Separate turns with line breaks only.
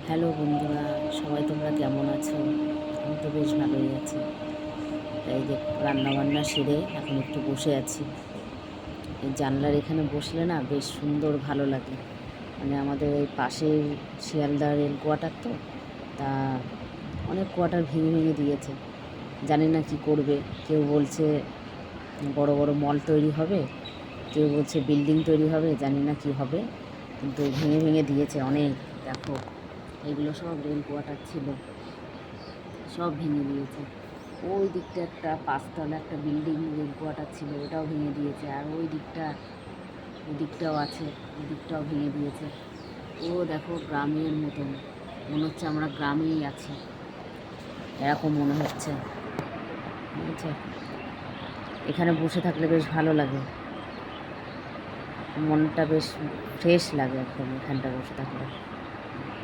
Hello বন্ধুরা, সবাই তোমরা কেমন আছো? আমি তো বেশ ভালোই আছি। তাই যে রান্নাবান্না সেরে এখন একটু বসে আছি। এই জানলার এখানে বসলে না বেশ সুন্দর ভালো লাগে। মানে আমাদের এই পাশের শিয়ালদা রেল কোয়ার্টার তো, তা অনেক কোয়ার্টার ভেঙে ভেঙে দিয়েছে। জানি না কি করবে। কেউ বলছে বড় বড় মল তৈরি হবে, কেউ বলছে বিল্ডিং তৈরি হবে, জানি না কি হবে। কিন্তু ভেঙে ভেঙে দিয়েছে অনেক। দেখো, এগুলো সব রেল কোয়ার্টার ছিল, সব ভেঙে দিয়েছে। ওই দিকটা একটা পাঁচতলা একটা বিল্ডিং রেল কোয়ার্টার ছিল, ওটাও ভেঙে দিয়েছে। আর ওই দিকটাও আছে, ওই দিকটাও ভেঙে দিয়েছে। ও দেখো, গ্রামের মতন মনে হচ্ছে, আমরা গ্রামেই আছি এরকম মনে হচ্ছে। বুঝেছে, এখানে বসে থাকলে বেশ ভালো লাগে, মনটা বেশ ফ্রেশ লাগে একদম এখানটা বসে থাকলে।